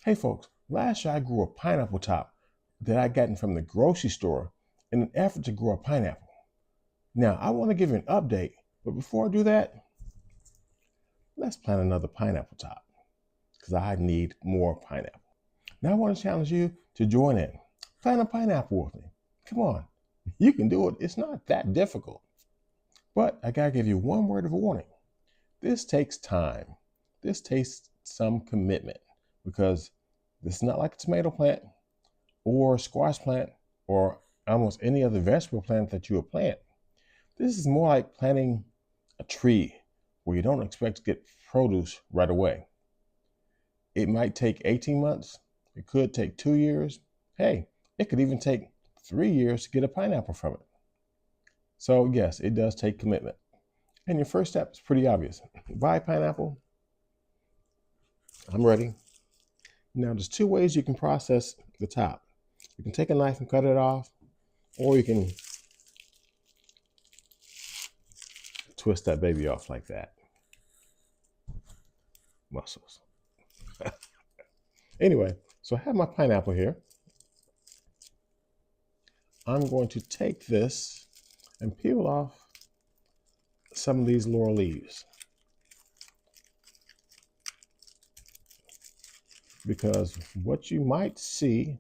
Hey folks, last year I grew a pineapple top that I gotten from the grocery store in an effort to grow a pineapple. Now I want to give you an update, but before I do that, let's plant another pineapple top because I need more pineapple. Now I want to challenge you to join in. Plant a pineapple with me. Come on, you can do it. It's not that difficult. But I gotta give you one word of warning. This takes time. This takes some commitment because this is not like a tomato plant or squash plant or almost any other vegetable plant that you would plant. This is more like planting a tree where you don't expect to get produce right away. It might take 18 months. It could take 2 years. Hey, it could even take 3 years to get a pineapple from it. So yes, it does take commitment. And your first step is pretty obvious. Buy a pineapple. I'm ready. Now there's two ways you can process the top. You can take a knife and cut it off, or you can twist that baby off like that. Muscles. Anyway, so I have my pineapple here. I'm going to take this and peel off some of these lower leaves, because what you might see,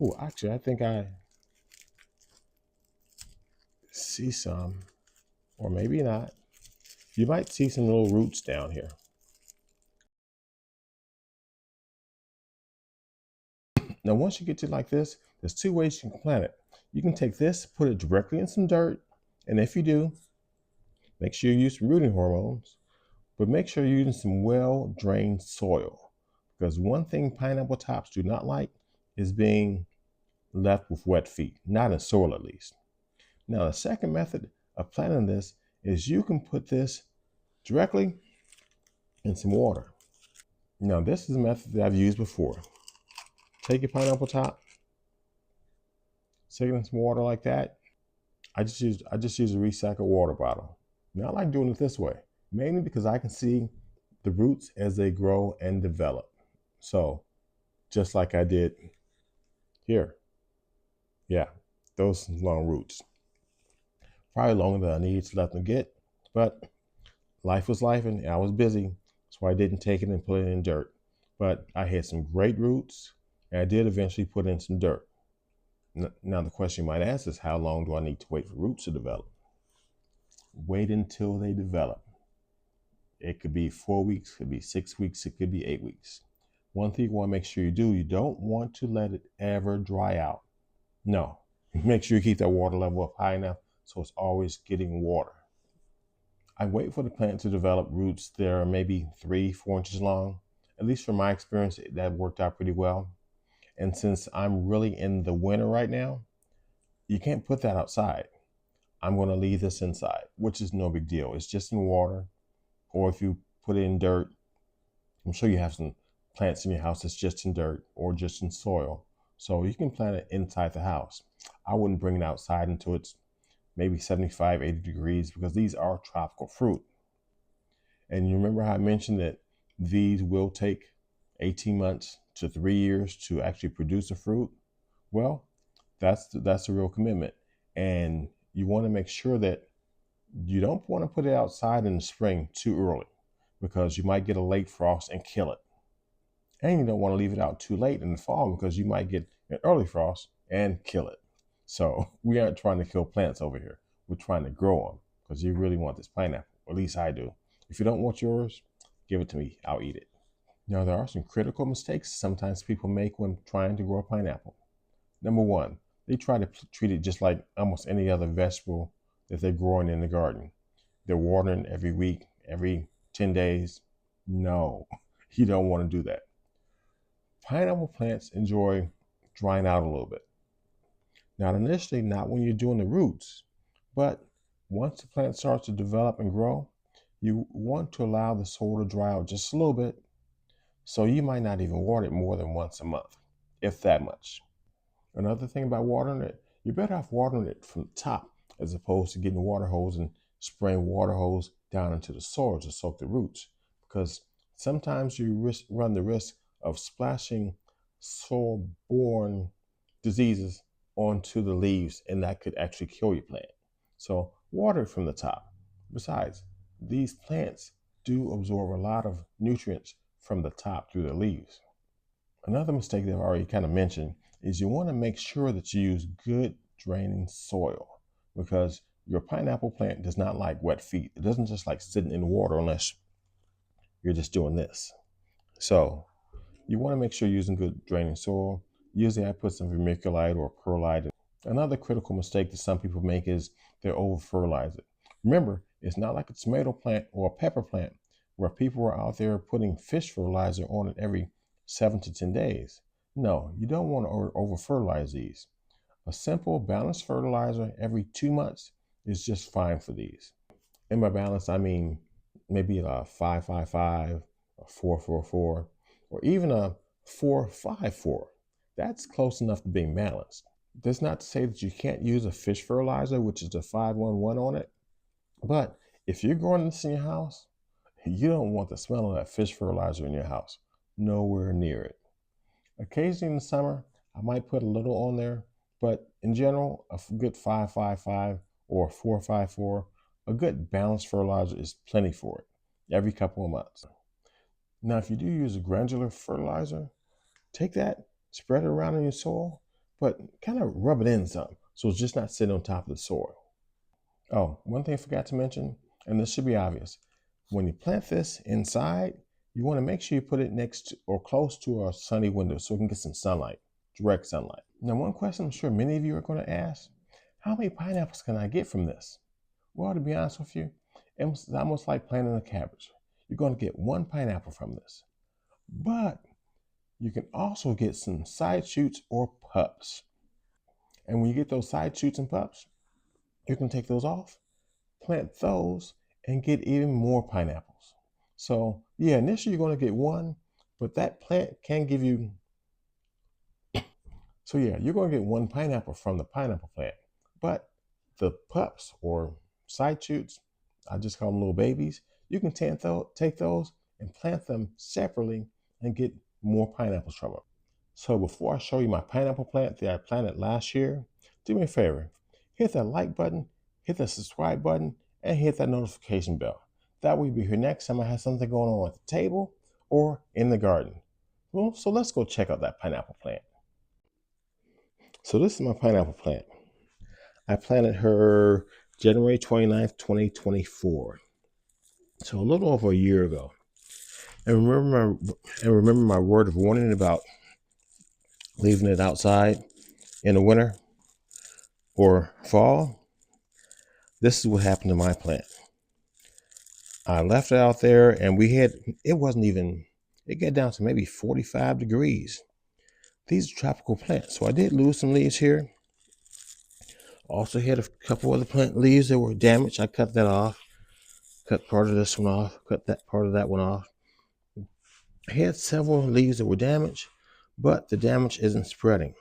oh, actually, I think I see some, or maybe not. You might see some little roots down here. Now, once you get to like this, there's two ways you can plant it. You can take this, put it directly in some dirt, and if you do, make sure you use some rooting hormones, but make sure you're using some well-drained soil, because one thing pineapple tops do not like is being left with wet feet, not in soil at least. Now, the second method of planting this is you can put this directly in some water. Now, this is a method that I've used before. Take your pineapple top, stick it in some water like that. I just use a recycled water bottle. Now I like doing it this way, mainly because I can see the roots as they grow and develop. So just like I did here. Yeah, those long roots. Probably longer than I needed to let them get, but life was life and I was busy, so I didn't take it and put it in dirt. But I had some great roots, and I did eventually put in some dirt. Now the question you might ask is, how long do I need to wait for roots to develop? Wait until they develop. It could be 4 weeks, it could be 6 weeks, it could be 8 weeks. One thing you want to make sure you do, you don't want to let it ever dry out. No, make sure you keep that water level up high enough so it's always getting water. I wait for the plant to develop roots that are maybe 3-4 inches long. At least from my experience, that worked out pretty well. And since I'm really in the winter right now, you can't put that outside. I'm going to leave this inside, which is no big deal. It's just in water, or if you put it in dirt, I'm sure you have some plants in your house that's just in dirt or just in soil. So you can plant it inside the house. I wouldn't bring it outside until it's maybe 75, 80 degrees, because these are tropical fruit. And you remember how I mentioned that these will take 18 months to 3 years to actually produce a fruit? Well, that's a real commitment. And you want to make sure that you don't want to put it outside in the spring too early, because you might get a late frost and kill it. And you don't want to leave it out too late in the fall, because you might get an early frost and kill it. So we aren't trying to kill plants over here. We're trying to grow them, because you really want this pineapple. At least I do. If you don't want yours, give it to me. I'll eat it. Now, there are some critical mistakes sometimes people make when trying to grow a pineapple. Number one, they try to treat it just like almost any other vegetable that they're growing in the garden. They're watering every week, every 10 days. No, you don't want to do that. Pineapple plants enjoy drying out a little bit. Now, initially, not when you're doing the roots, but once the plant starts to develop and grow, you want to allow the soil to dry out just a little bit. So you might not even water it more than once a month, if that much. Another thing about watering it, you're better off watering it from the top as opposed to getting a water hose and spraying water hose down into the soil to soak the roots, because sometimes you run the risk of splashing soil-borne diseases onto the leaves, and that could actually kill your plant. So water it from the top. Besides, these plants do absorb a lot of nutrients from the top through the leaves. Another mistake that I've already kind of mentioned is you want to make sure that you use good draining soil, because your pineapple plant does not like wet feet. It doesn't just like sitting in water unless you're just doing this. So you want to make sure you're using good draining soil. Usually I put some vermiculite or perlite. Another critical mistake that some people make is they over fertilize it. Remember, it's not like a tomato plant or a pepper plant where people are out there putting fish fertilizer on it every 7 to 10 days. No, you don't want to over fertilize these. A simple balanced fertilizer every 2 months is just fine for these. And by balance, I mean maybe a 5-5-5, a 4-4-4, or even a 4-5-4. That's close enough to being balanced. That's not to say that you can't use a fish fertilizer, which is the 5-1-1 on it. But if you're growing this in your house, you don't want the smell of that fish fertilizer in your house. Nowhere near it. Occasionally in the summer, I might put a little on there, but in general, a good 5-5-5 or 4-5-4, a good balanced fertilizer is plenty for it every couple of months. Now, if you do use a granular fertilizer, take that, spread it around in your soil, but kind of rub it in some so it's just not sitting on top of the soil. Oh, one thing I forgot to mention, and this should be obvious. When you plant this inside, you want to make sure you put it next to or close to a sunny window so it can get some sunlight, direct sunlight. Now, one question I'm sure many of you are going to ask, how many pineapples can I get from this? Well, to be honest with you, it's almost like planting a cabbage. You're going to get one pineapple from this. But you can also get some side shoots or pups. And when you get those side shoots and pups, you can take those off, plant those, and get even more pineapples. So yeah, initially you're going to get one, but that plant can give you, so yeah, you're going to get one pineapple from the pineapple plant. But the pups or side shoots, I just call them little babies, you can take those and plant them separately and get more pineapples from them. So before I show you my pineapple plant that I planted last year, do me a favor, hit that like button, hit the subscribe button, and hit that notification bell. That way you'll be here next time I have something going on at the table or in the garden. Well, so let's go check out that pineapple plant. So this is my pineapple plant. I planted her January 29th, 2024. So a little over a year ago. And remember my word of warning about leaving it outside in the winter or fall. This is what happened to my plant. I left it out there and it got down to maybe 45 degrees. These are tropical plants. So I did lose some leaves here. Also had a couple other plant leaves that were damaged. I cut that off. Cut part of this one off. Cut that part of that one off. I had several leaves that were damaged, but the damage isn't spreading.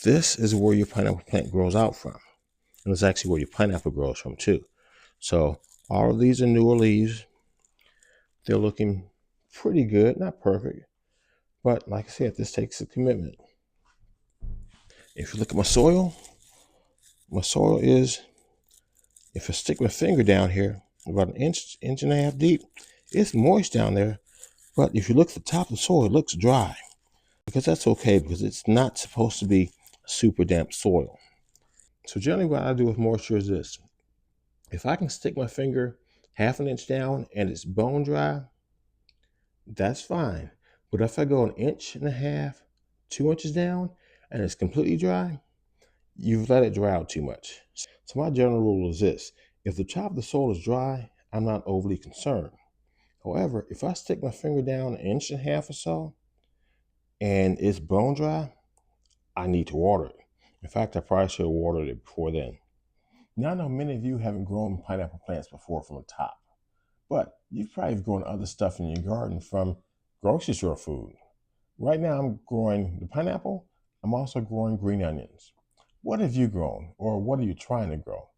This is where your pineapple plant grows out from. And it's actually where your pineapple grows from too. So all of these are newer leaves. They're looking pretty good, not perfect. But like I said, this takes a commitment. If you look at my soil is, if I stick my finger down here, about an inch and a half deep, it's moist down there. But if you look at the top of the soil, it looks dry. Because that's okay, because it's not supposed to be super damp soil. So generally what I do with moisture is this. If I can stick my finger half an inch down and it's bone dry, that's fine. But if I go an inch and a half, 2 inches down, and it's completely dry, you've let it dry out too much. So my general rule is this. If the top of the soil is dry, I'm not overly concerned. However, if I stick my finger down an inch and a half or so, and it's bone dry, I need to water it. In fact, I probably should have watered it before then. Now I know many of you haven't grown pineapple plants before from the top, but you've probably grown other stuff in your garden from grocery store food. Right now I'm growing the pineapple. I'm also growing green onions. What have you grown, or what are you trying to grow?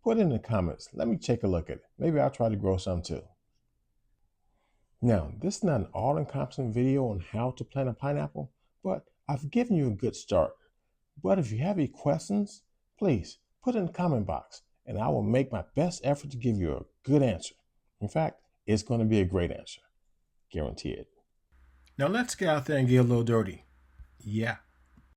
Put it in the comments. Let me take a look at it. Maybe I'll try to grow some too. Now, this is not an all-encompassing video on how to plant a pineapple, but I've given you a good start. But if you have any questions, please put it in the comment box and I will make my best effort to give you a good answer. In fact, it's going to be a great answer. Guarantee it. Now let's get out there and get a little dirty. Yeah,